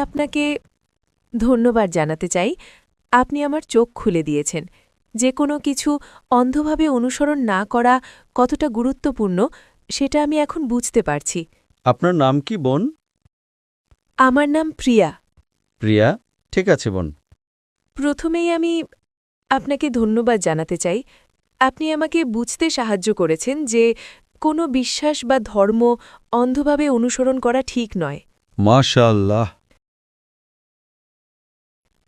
আপনাকে ধন্যবাদ জানাতে চাই। আপনি আমার চোখ খুলে দিয়েছেন। যে কোনো কিছু অন্ধভাবে অনুসরণ না করা কতটা গুরুত্বপূর্ণ সেটা আমি এখন বুঝতে পারছি। আপনার নাম কি বোন? আমার নাম প্রিয়া। প্রিয়া, ঠিক আছে বোন। প্রথমেই আমি আপনাকে ধন্যবাদ জানাতে চাই। আপনি আমাকে বুঝতে সাহায্য করেছেন যে কোনো বিশ্বাস বা ধর্ম অন্ধভাবে অনুসরণ করা ঠিক নয়। মাশাআল্লাহ।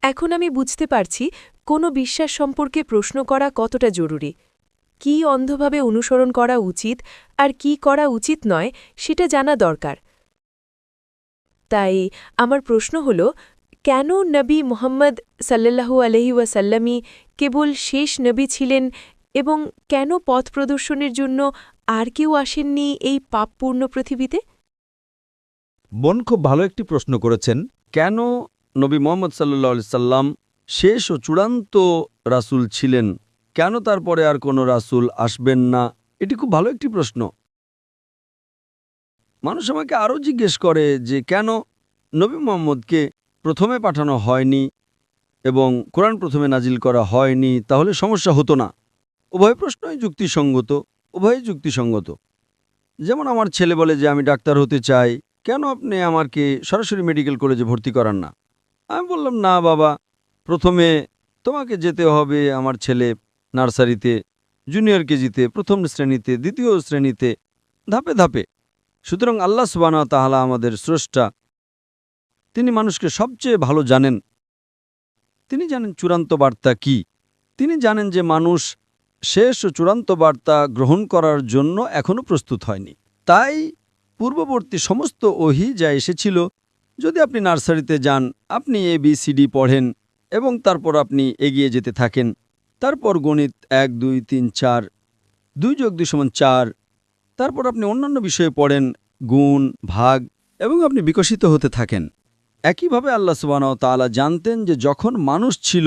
এখন আমি বুঝতে পারছি কোনো বিশ্বাস সম্পর্কে প্রশ্ন করা কতটা জরুরি। কি অন্ধভাবে অনুসরণ করা উচিত আর কি করা উচিত নয় সেটা জানা দরকার। তাই আমার প্রশ্ন হল, কেন নবী মুহাম্মদ সাল্লাল্লাহু আলাইহি ওয়াসাল্লামই কেবল শেষ নবী ছিলেন এবং কেন পথ প্রদর্শনের জন্য আর কেউ আসেননি এই পাপপূর্ণ পৃথিবীতে? বোন খুব ভালো একটি প্রশ্ন করেছেন। কেন নবী মোহাম্মদ সাল্লাল্লাহু আলাইহি সাল্লাম শেষ ও চূড়ান্ত রাসূল ছিলেন, কেন তারপরে আর কোনো রাসূল আসবেন না? এটি খুব ভালো একটি প্রশ্ন। মানুষ আমাকে আরও জিজ্ঞেস করে যে কেন নবী মুহাম্মদকে প্রথমে পাঠানো হয়নি এবং কোরআন প্রথমে নাজিল করা হয়নি, তাহলে সমস্যা হতো না। উভয় প্রশ্নই যুক্তিসঙ্গত, উভয়ই যুক্তিসঙ্গত। যেমন আমার ছেলে বলে যে আমি ডাক্তার হতে চাই, কেন আপনি আমাকে সরাসরি মেডিকেল কলেজে ভর্তি করান না? আমি বললাম, না বাবা, প্রথমে তোমাকে যেতে হবে আমার ছেলে নার্সারিতে, জুনিয়র কেজিতে, প্রথম শ্রেণীতে, দ্বিতীয় শ্রেণীতে, ধাপে ধাপে। সুতরাং আল্লাহ সুবহানাহু ওয়া তাআলা আমাদের স্রষ্টা, তিনি মানুষকে সবচেয়ে ভালো জানেন। তিনি জানেন চূড়ান্ত বার্তা কি। তিনি জানেন যে মানুষ শেষ ও চূড়ান্ত বার্তা গ্রহণ করার জন্য এখনও প্রস্তুত হয়নি। তাই পূর্ববর্তী সমস্ত ওহী যা এসেছিল, যদি আপনি নার্সারিতে যান, আপনি ABCD পড়েন এবং তারপর আপনি এগিয়ে যেতে থাকেন, তারপর গণিত 1 2 3 4, 2 + 2 = 4, তারপর আপনি অন্যান্য বিষয়ে পড়েন, গুণ, ভাগ, এবং আপনি বিকশিত হতে থাকেন। একইভাবে আল্লাহ সুবহানাহু ওয়া তাআলা জানতেন যে যখন মানুষ ছিল,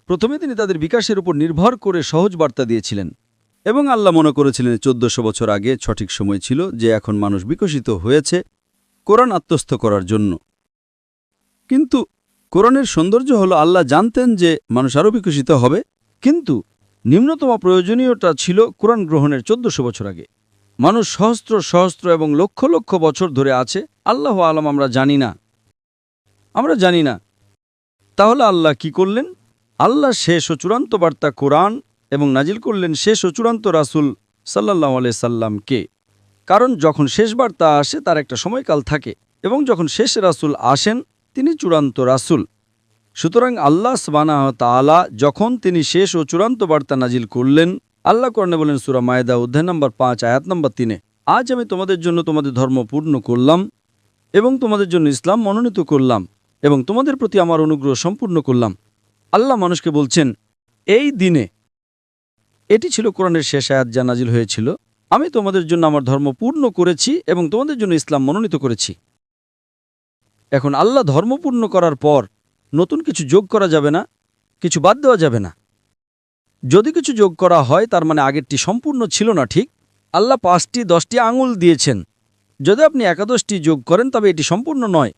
প্রথমে তিনি তাদের বিকাশের উপর নির্ভর করে সহজ বার্তা দিয়েছিলেন এবং আল্লাহ মনে করেছিলেন 1400 বছর আগে সঠিক সময় ছিল যে এখন মানুষ বিকশিত হয়েছে কোরআন আত্মস্থ করার জন্য। কিন্তু কোরআনের সৌন্দর্য হলো আল্লাহ জানতেন যে মানুষ আরও বিকশিত হবে, কিন্তু নিম্নতম প্রয়োজনীয়তা ছিল কোরআন গ্রহণের 1400 বছর আগে। মানুষ সহস্র সহস্র এবং লক্ষ লক্ষ বছর ধরে আছে, আল্লাহু আলাম, আমরা জানি না। তাহলে আল্লাহ কি করলেন? আল্লাহ শেষ ও চূড়ান্ত বার্তা কোরআন এবং নাজিল করলেন শেষ ও চূড়ান্ত রাসূল সাল্লাল্লাহু আলাইহি সাল্লামকে। কারণ যখন শেষ বার্তা আসে তার একটা সময়কাল থাকে, এবং যখন শেষ রাসূল আসেন তিনি চূড়ান্ত রাসূল। সুতরাং আল্লাহ সুবহানাহু ওয়া তাআলা যখন তিনি শেষ ও চূড়ান্ত বার্তা নাজিল করলেন, আল্লাহ কোরআনে বলেন সূরা মায়েদা অধ্যায় নম্বর 5 আয়াত নম্বর 3, আজ আমি তোমাদের জন্য তোমাদের ধর্ম পূর্ণ করলাম এবং তোমাদের জন্য ইসলাম মনোনীত করলাম এবং তোমাদের প্রতি আমার অনুগ্রহ সম্পূর্ণ করলাম। আল্লাহ মানুষকে বলছেন এই দিনে, এটি ছিল কোরআনের শেষ আয়াত যা নাজিল হয়েছিল, আমি তোমাদের জন্য আমার ধর্ম পূর্ণ করেছি এবং তোমাদের জন্য ইসলাম মনোনীত করেছি। এখন আল্লাহ ধর্ম পূর্ণ করার পর নতুন কিছু যোগ করা যাবে না, কিছু বাদ দেওয়া যাবে না। যদি কিছু যোগ করা হয় তার মানে আগেরটি সম্পূর্ণ ছিল না। ঠিক আল্লাহ 5টি 10টি আঙুল দিয়েছেন, যদি আপনি একাদশটি যোগ করেন তবে এটি সম্পূর্ণ নয়।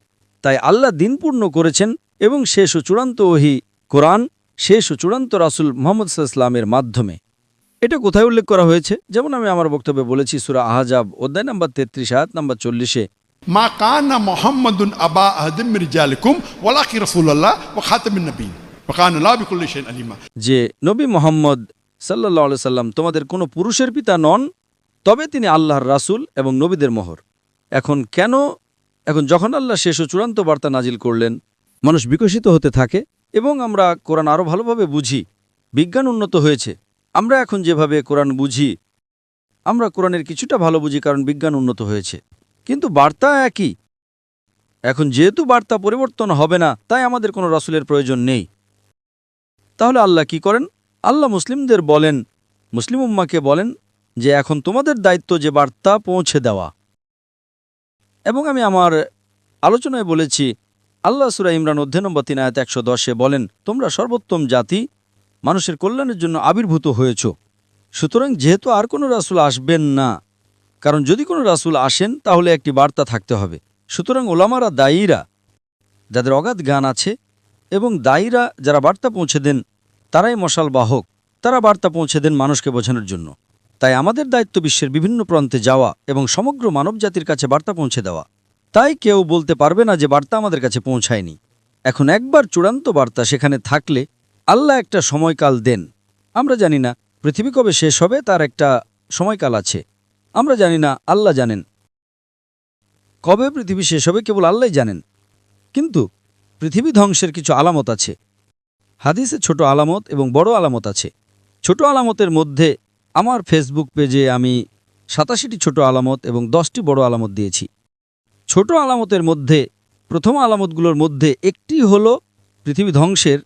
তাই আল্লাহ দিন পূর্ণ করেছেন এবং শেষ ও চূড়ান্ত ওহী কোরআন, শেষ ও চূড়ান্ত রাসূল মুহাম্মদ সাল্লাল্লাহু আলাইহি ওয়াসাল্লামের মাধ্যমে। এটা কোথায় উল্লেখ করা হয়েছে? যেমন আমি আমার বক্তব্যে বলেছি সূরা আহজাব অধ্যায় নম্বর 33 আয়াত নম্বর 40-এ, মা কানা মুহাম্মাদুন আবা আহাদিম মির রিজালিকুম ওয়ালাকিন রাসূলুল্লাহ ওয়া খাতামুন নবিয়্যিন ওয়া কানা আল্লাহু বিকুল্লি শাইইন আলিমা, যে নবী মুহাম্মদ সাল্লাল্লাহু আলাইহি সাল্লাম তোমাদের কোনো পুরুষের পিতা নন, তবে তিনি আল্লাহর রাসূল এবং নবীদের মোহর। এখন যখন আল্লাহ শেষ ও চূড়ান্ত বার্তা নাজিল করলেন, মানুষ বিকশিত হতে থাকে এবং আমরা কোরআন আরও ভালোভাবে বুঝি। বিজ্ঞান উন্নত হয়েছে, আমরা এখন যেভাবে কোরআন বুঝি, আমরা কোরআনের কিছুটা ভালো বুঝি কারণ বিজ্ঞান উন্নত হয়েছে, কিন্তু বার্তা একই। এখন যেহেতু বার্তা পরিবর্তন হবে না, তাই আমাদের কোনো রাসূলের প্রয়োজন নেই। তাহলে আল্লাহ কি করেন? আল্লাহ মুসলিমদের বলেন, মুসলিম উম্মাহকে বলেন যে এখন তোমাদের দায়িত্ব যে বার্তা পৌঁছে দেওয়া। এবং আমি আমার আলোচনায় বলেছি, আল্লাহ সূরা ইমরান অধ্যায় নম্বর 3 আয়াত 110-এ বলেন, তোমরা সর্বোত্তম জাতি, মানুষের কল্যাণের জন্য আবির্ভূত হয়েছ। সুতরাং যেহেতু আর কোনো রাসূল আসবেন না, কারণ যদি কোনো রাসূল আসেন তাহলে একটি বার্তা থাকতে হবে। সুতরাং ওলামারা দায়ীরা যাদের অগাধ জ্ঞান আছে, এবং দায়ীরা যারা বার্তা পৌঁছে দেন, তারাই মশাল বাহক। তারা বার্তা পৌঁছে দেন মানুষকে বোঝানোর জন্য। তাই আমাদের দায়িত্ব বিশ্বের বিভিন্ন প্রান্তে যাওয়া এবং সমগ্র মানবজাতির কাছে বার্তা পৌঁছে দেওয়া। তাই কেউ বলতে পারবে না যে বার্তা আমাদের কাছে পৌঁছায়নি। এখন একবার চূড়ান্ত বার্তা সেখানে থাকলে আল্লাহ একটা সময়কাল দেন। আমরা জানি না পৃথিবী কবে শেষ হবে, তার একটা সময়কাল আছে। আমরা জানি না, আল্লাহ জানেন। কবে পৃথিবী শেষ হবে কেবল আল্লাহই জানেন। কিন্তু পৃথিবী ধ্বংসের কিছু আলামত আছে। হাদিসে ছোট আলামত এবং বড় আলামত আছে। ছোট আলামতের মধ্যে আমার ফেসবুক পেজে আমি 87টি ছোট আলামত এবং 10টি বড় আলামত দিয়েছি। ছোট আলামতের মধ্যে প্রথম আলামতগুলোর মধ্যে একটি হলো পৃথিবী ধ্বংসের।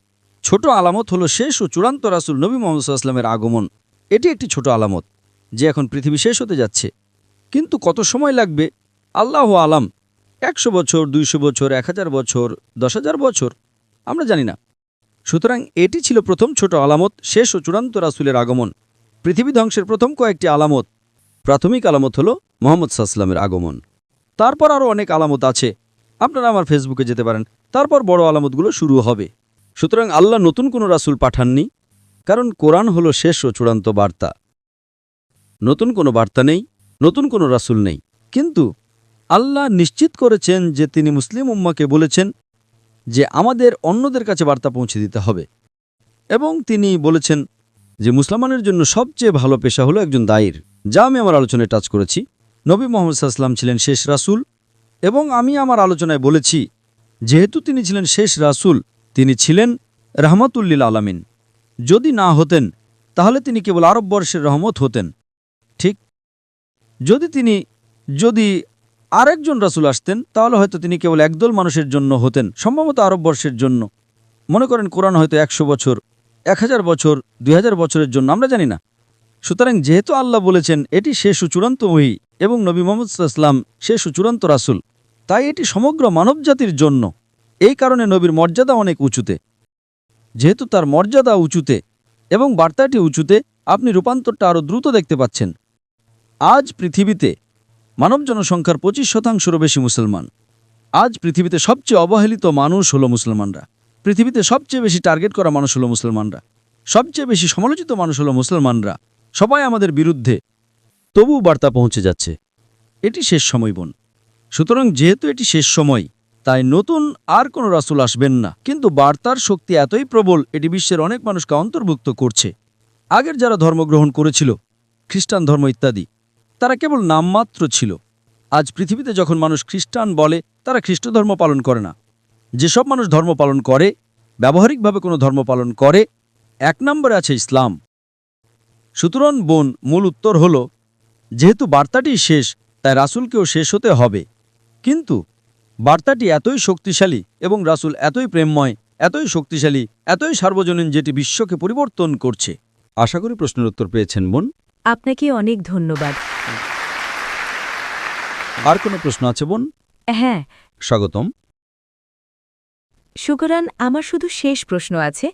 ছোট আলামত হলো শেষ ও চূড়ান্ত রাসূল নবী মুহাম্মদ সাল্লাল্লাহু আলাইহি ওয়াসাল্লামের আগমন। এটি একটি ছোট আলামত যে এখন পৃথিবী শেষ হতে যাচ্ছে। কিন্তু কত সময় লাগবে আল্লাহু আলাম। 100 বছর, 200 বছর, 1000 বছর, 10,000 বছর, আমরা জানি না। সুতরাং এটি ছিল প্রথম ছোট আলামত, শেষ ও চূড়ান্ত রাসূলের আগমন। পৃথিবী ধ্বংসের প্রথম কয়েকটি আলামত, প্রাথমিক আলামত হলো মুহাম্মদ সাল্লাল্লাহু আলাইহি ওয়াসাল্লামের আগমন। তারপর আরও অনেক আলামত আছে, আপনারা আমার ফেসবুকে যেতে পারেন। তারপর বড় আলামতগুলো শুরু হবে। সুতরাং আল্লাহ নতুন কোনো রাসূল পাঠাননি, কারণ কোরআন হলো শেষ ও চূড়ান্ত বার্তা। নতুন কোনো বার্তা নেই, নতুন কোনো রাসূল নেই। কিন্তু আল্লাহ নিশ্চিত করেছেন যে তিনি মুসলিম উম্মাকে বলেছেন যে আমাদের অন্যদের কাছে বার্তা পৌঁছে দিতে হবে, এবং তিনি বলেছেন যে মুসলমানের জন্য সবচেয়ে ভালো পেশা হলো একজন দায়ীর, যা আমি আমার আলোচনায় টাচ করেছি। নবী মুহাম্মদ সাল্লাল্লাহু আলাইহি ওয়াসাল্লাম ছিলেন শেষ রাসূল, এবং আমি আমার আলোচনায় বলেছি যেহেতু তিনি ছিলেন শেষ রাসূল, তিনি ছিলেন রাহমাতুল লিল আলামিন। যদি না হতেন তাহলে তিনি কেবল আরববর্ষের রহমত হতেন। ঠিক, যদি আরেকজন রাসূল আসতেন তাহলে হয়তো তিনি কেবল একদল মানুষের জন্য হতেন, সম্ভবত আরববর্ষের জন্য। মনে করেন কোরআন হয়তো 100 বছর, 1000 বছর, 2000 বছরের জন্য, আমরা জানি না। সুতরাং যেহেতু আল্লাহ বলেছেন এটি শেষ ও চূড়ান্ত ওহী এবং নবী মুহাম্মদ সাল্লাল্লাহু আলাইহি ওয়াসাল্লাম শেষ ও চূড়ান্ত রাসূল, তাই এটি সমগ্র মানবজাতির জন্য। এই কারণে নবীর মর্যাদা অনেক উঁচুতে। যেহেতু তার মর্যাদা উঁচুতে এবং বার্তাটি উঁচুতে, আপনি রূপান্তরটা আরও দ্রুত দেখতে পাচ্ছেন। আজ পৃথিবীতে মানব জনসংখ্যার 25%-রও বেশি মুসলমান। আজ পৃথিবীতে সবচেয়ে অবহেলিত মানুষ হলো মুসলমানরা। পৃথিবীতে সবচেয়ে বেশি টার্গেট করা মানুষ হলো মুসলমানরা। সবচেয়ে বেশি সমালোচিত মানুষ হলো মুসলমানরা। সবাই আমাদের বিরুদ্ধে, তবু বার্তা পৌঁছে যাচ্ছে। এটি শেষ সময় বোন। সুতরাং যেহেতু এটি শেষ সময়, তাই নতুন আর কোনো রাসূল আসবেন না। কিন্তু বার্তার শক্তি এতই প্রবল, এটি বিশ্বের অনেক মানুষকে অন্তর্ভুক্ত করছে। আগের যারা ধর্মগ্রহণ করেছিল, খ্রিস্টান ধর্ম ইত্যাদি, তারা কেবল নামমাত্র ছিল। আজ পৃথিবীতে যখন মানুষ খ্রিস্টান বলে, তারা খ্রিস্ট ধর্ম পালন করে না। যেসব মানুষ ধর্ম পালন করে, ব্যবহারিকভাবে কোনো ধর্ম পালন করে, 1 নম্বরে আছে ইসলাম। সুতরাং বোন, মূল উত্তর হল যেহেতু বার্তাটি শেষ, তাই রাসূলকেও শেষ হতে হবে। কিন্তু বার্তাটি এতই শক্তিশালী এবং রাসূল এতই প্রেমময়, এতই শক্তিশালী, এতই সার্বজনীন, যেটি বিশ্বকে পরিবর্তন করছে। আশা করি প্রশ্নের উত্তর পেয়েছেন বোন। আপনাকে অনেক ধন্যবাদ। আর কোনো প্রশ্ন আছে বোন? হ্যাঁ, স্বাগতম। শুকরান। আমার শুধু শেষ প্রশ্ন আছে,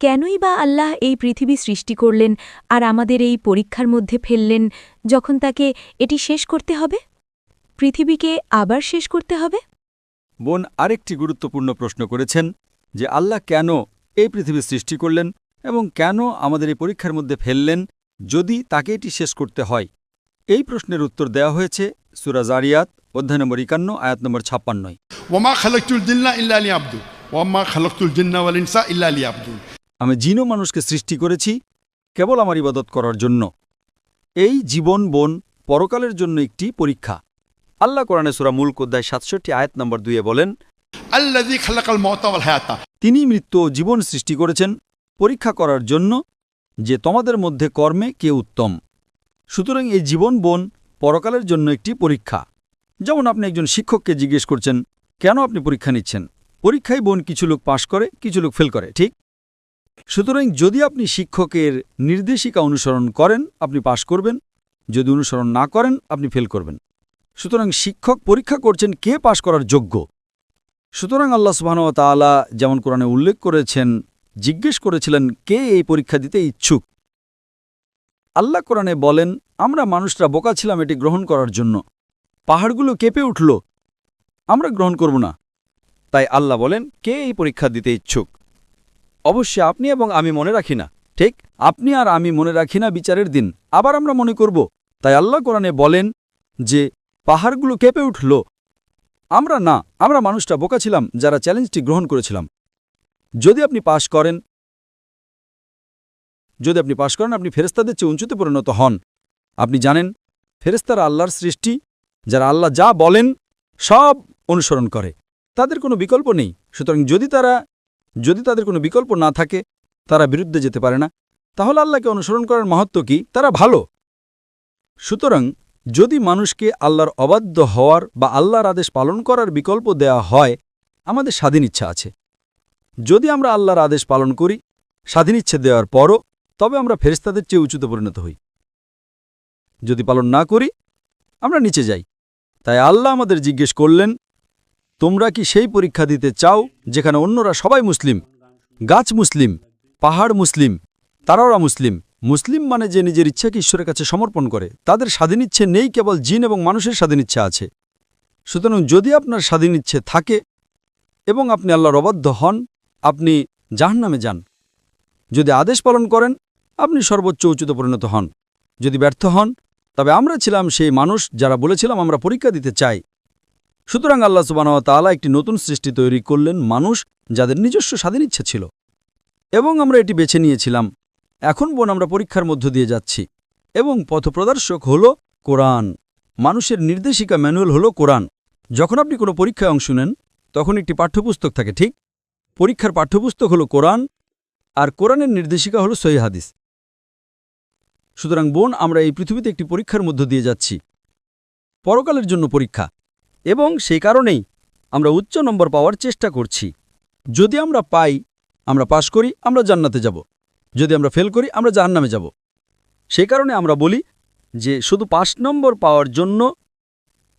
কেনই বা আল্লাহ এই পৃথিবী সৃষ্টি করলেন আর আমাদের এই পরীক্ষার মধ্যে ফেললেন, যখন তাকে এটি শেষ করতে হবে? পৃথিবীকে আবার শেষ করতে হবে? বোন আরেকটি গুরুত্বপূর্ণ প্রশ্ন করেছেন যে আল্লাহ কেন এই পৃথিবী সৃষ্টি করলেন এবং কেন আমাদের এই পরীক্ষার মধ্যে ফেললেন যদি তাকে এটি শেষ করতে হয়। এই প্রশ্নের উত্তর দেওয়া হয়েছে সূরা যারিয়াত অধ্যায় নম্বর 51 আয়াত নম্বর 56। ওয়ামা খালাকতুল জিন্না ইল্লা লিয়াবুদুন ওয়ামা খালাকতুল জিন্না ওয়াল ইনসা ইল্লা লিয়াবুদুন। আমি জিন ও মানুষকে সৃষ্টি করেছি কেবল আমার ইবাদত করার জন্য। এই জীবন বোন পরকালের জন্য একটি পরীক্ষা। আল্লাহ কোরআনে সূরা মুলক অধ্যায় 67 আয়াত নম্বর 2 বলেন, আল্লাযী খালাকাল মাউতা ওয়াল হায়াতা। তিনি মৃত্যু ও জীবন সৃষ্টি করেছেন পরীক্ষা করার জন্য যে তোমাদের মধ্যে কর্মে কে উত্তম। সুতরাং এই জীবন বোন পরকালের জন্য একটি পরীক্ষা। যেমন আপনি একজন শিক্ষককে জিজ্ঞেস করছেন কেন আপনি পরীক্ষা নিচ্ছেন। পরীক্ষায় বোন কিছু লোক পাশ করে, কিছু লোক ফেল করে, ঠিক? সুতরাং যদি আপনি শিক্ষকের নির্দেশিকা অনুসরণ করেন, আপনি পাশ করবেন। যদি অনুসরণ না করেন, আপনি ফেল করবেন। সুতরাং শিক্ষক পরীক্ষা করছেন কে পাশ করার যোগ্য। সুতরাং আল্লাহ সুবহানাহু ওয়া তাআলা যেমন কোরআনে উল্লেখ করেছেন, জিজ্ঞেস করেছিলেন কে এই পরীক্ষা দিতে ইচ্ছুক। আল্লাহ কোরআনে বলেন, আমরা মানুষরা বোকা ছিলাম এটি গ্রহণ করার জন্য। পাহাড়গুলো কেঁপে উঠল আমরা গ্রহণ করব না। তাই আল্লাহ বলেন, কে এই পরীক্ষা দিতে ইচ্ছুক? অবশ্যই আপনি এবং আমি মনে রাখি না, ঠিক? আপনি আর আমি মনে রাখি না বিচারের দিন আবার আমরা মনে করব। তাই আল্লাহ কোরআনে বলেন যে পাহাড়গুলো কেঁপে উঠল। আমরা মানুষটা বোকা ছিলাম যারা চ্যালেঞ্জটি গ্রহণ করেছিলাম। যদি আপনি পাশ করেন আপনি ফেরেশতাদের চেয়ে উঁচুতে পরিণত হন। আপনি জানেন ফেরেশতারা আল্লাহর সৃষ্টি, যারা আল্লাহ যা বলেন সব অনুসরণ করে, তাদের কোনো বিকল্প নেই। সুতরাং যদি তাদের কোনো বিকল্প না থাকে, তারা বিরুদ্ধে যেতে পারে না। তাহলে আল্লাহকে অনুসরণ করার মাহাত্ম্য কি? তারা ভালো। সুতরাং যদি মানুষকে আল্লাহর অবাধ্য হওয়ার বা আল্লাহর আদেশ পালন করার বিকল্প দেয়া হয়, আমাদের স্বাধীন ইচ্ছা আছে। যদি আমরা আল্লাহর আদেশ পালন করি স্বাধীন ইচ্ছে দেওয়ার পরও, তবে আমরা ফেরেশতাদের চেয়ে উঁচুতে পরিণত হই। যদি পালন না করি আমরা নিচে যাই। তাই আল্লাহ আমাদের জিজ্ঞেস করলেন, তোমরা কি সেই পরীক্ষা দিতে চাও যেখানে অন্যরা সবাই মুসলিম? গাছ মুসলিম, পাহাড় মুসলিম, তারাওরা মুসলিম। মুসলিম মানে যে নিজের ইচ্ছাকে ঈশ্বরের কাছে সমর্পণ করে। তাদের স্বাধীন ইচ্ছে নেই, কেবল জিন এবং মানুষের স্বাধীন ইচ্ছা আছে। সুতরাং যদি আপনার স্বাধীন ইচ্ছে থাকে এবং আপনি আল্লাহর অবাধ্য হন, আপনি জাহান্নামে যান। যদি আদেশ পালন করেন আপনি সর্বোচ্চ উচ্চতে পরিণত হন। যদি ব্যর্থ হন, তবে আমরা ছিলাম সেই মানুষ যারা বলেছিলাম আমরা পরীক্ষা দিতে চাই। সুতরাং আল্লাহ সুবহানাহু ওয়া তাআলা একটি নতুন সৃষ্টি তৈরি করলেন, মানুষ যাদের নিজস্ব স্বাধীন ইচ্ছা ছিল, এবং আমরা এটি বেছে নিয়েছিলাম। এখন আমরা পরীক্ষার মধ্য দিয়ে যাচ্ছি, এবং পথপ্রদর্শক হল কোরআন। মানুষের নির্দেশিকা ম্যানুয়াল হল কোরআন। যখন আপনি কোনো পরীক্ষায় অংশ নেন তখন একটি পাঠ্যপুস্তক থাকে, ঠিক? পরীক্ষার পাঠ্যপুস্তক হল কোরআন, আর কোরআনের নির্দেশিকা হল সহিহ হাদিস। সুতরাং আমরা এই পৃথিবীতে একটি পরীক্ষার মধ্য দিয়ে যাচ্ছি, পরকালের জন্য পরীক্ষা, এবং সেই কারণেই আমরা উচ্চ নম্বর পাওয়ার চেষ্টা করছি। যদি আমরা পাই, আমরা পাশ করি, আমরা জান্নাতে যাব। যদি আমরা ফেল করি, আমরা জাহান্নামে যাব। সেই কারণে আমরা বলি যে শুধু ৫ নম্বর পাওয়ার জন্য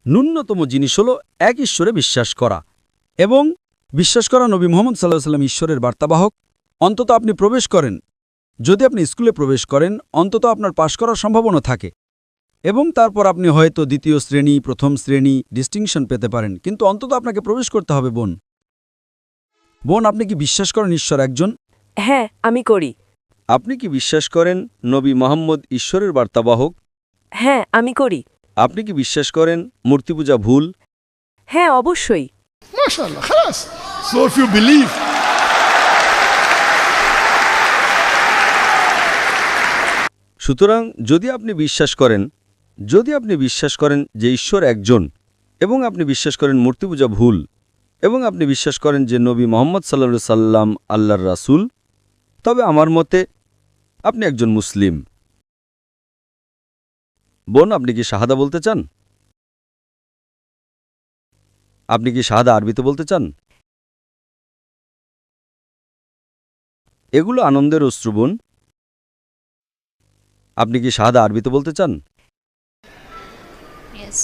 ন্যূনতম জিনিস হল এক ঈশ্বরে বিশ্বাস করা, এবং বিশ্বাস করা নবী মুহাম্মদ সাল্লাল্লাহু আলাইহি ওয়াসাল্লাম ঈশ্বরের বার্তাবাহক। অন্তত আপনি প্রবেশ করেন। যদি আপনি স্কুলে প্রবেশ করেন, অন্তত আপনার পাশ করার সম্ভাবনা থাকে, এবং তারপর আপনি হয়তো দ্বিতীয় শ্রেণী, প্রথম শ্রেণী ডিস্টিংশন পেতে পারেন, কিন্তু অন্তত আপনাকে প্রবেশ করতে হবে। বোন, আপনি কি বিশ্বাস করেন ঈশ্বর একজন? হ্যাঁ, আমি করি। আপনি কি বিশ্বাস করেন নবী মুহাম্মদ ঈশ্বরের বার্তাবাহক? হ্যাঁ, আমি করি। আপনি কি বিশ্বাস করেন মূর্তি পূজা ভুল? হ্যাঁ, অবশ্যই। MashaAllah, khalas. So if you believe, সুতরাং যদি আপনি বিশ্বাস করেন যে ঈশ্বর একজন, এবং আপনি বিশ্বাস করেন মূর্তি পূজা ভুল, এবং আপনি বিশ্বাস করেন যে নবী মুহাম্মদ সাল্লাল্লাহু আলাইহি সাল্লাম আল্লাহর রাসূল, তবে আমার মতে আপনি একজন মুসলিম। বোন, আপনি কি শাহাদা বলতে চান? আপনি কি শাহাদা আরবিতে বলতে চান? এগুলো আনন্দের অশ্রু বোন। আপনি কি শাহাদা আরবিতে বলতে চান? Yes.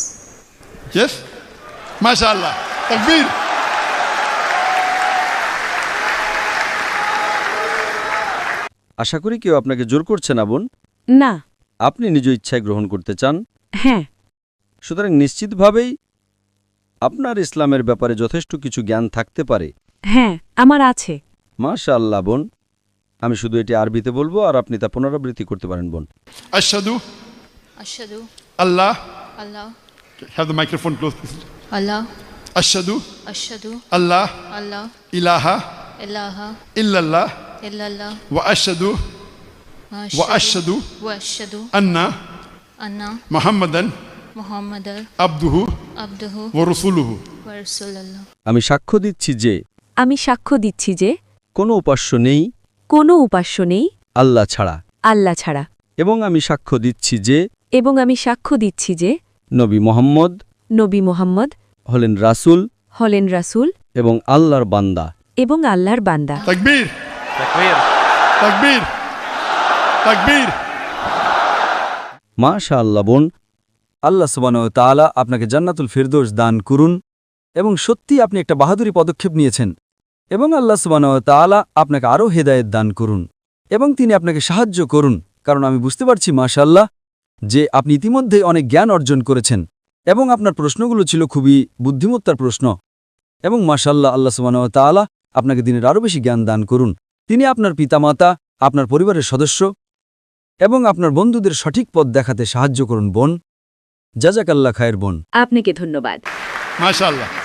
yes? MashaAllah. Takbir. আশা করি কেউ আপনাকে জোর করছে না বোন। না। আপনি নিজ ইচ্ছায় গ্রহণ করতে চান। হ্যাঁ। সুতরাং নিশ্চিতভাবেই আপনার ইসলামের ব্যাপারে যথেষ্ট কিছু জ্ঞান থাকতে পারে। হ্যাঁ, আমার আছে। মাশাআল্লাহ বোন, আমি শুধু এটি আরবিতে বলবো আর আপনি তা পুনরাবৃত্তি করতে পারেন বোন। Ashhadu Ashhadu Allah. Allah Have the microphone close, please. Allah Ashhadu Ashhadu Allah Allah ilaha ilaha illallah illallah wa ashhadu wa ashhadu anna anna Muhammadan Muhammadar abduhu abduhu wa rasuluhu. wa rasulullah. আমি সাক্ষ্য দিচ্ছি যে কোনো উপাস্য নেই আল্লাহ ছাড়া, এবং আমি সাক্ষ্য দিচ্ছি যে নবী মুহাম্মদ হলেন রাসূল এবং আল্লাহর বান্দা। Takbir. Takbir. Takbir. মাশাআল্লাহ বোন, আল্লাহ সুবহানাহু ওয়া তাআলা আপনাকে জান্নাতুল ফিরদৌস দান করুন, এবং সত্যি আপনি একটা বাহাদুরি পদক্ষেপ নিয়েছেন, এবং আল্লাহ সুবহানাহু ওয়া তাআলা আপনাকে আরও হেদায়েত দান করুন, এবং তিনি আপনাকে সাহায্য করুন, কারণ আমি বুঝতে পারছি মাশাআল্লাহ যে আপনি ইতিমধ্যেই অনেক জ্ঞান অর্জন করেছেন। এবং আপনার প্রশ্নগুলো ছিল খুবই বুদ্ধিমত্তার প্রশ্ন এবং মাশাআল্লাহ, আল্লাহ সুবহানাহু ওয়া তাআলা আপনাকে দিনের আরও বেশি জ্ঞান দান করুন। তিনি আপনার পিতামাতা, আপনার পরিবারের সদস্য এবং আপনার বন্ধুদের সঠিক পথ দেখাতে সাহায্য করুন বোন। জাযাকাল্লাহ খায়ের বোন। আপনাকে ধন্যবাদ। ما شاء الله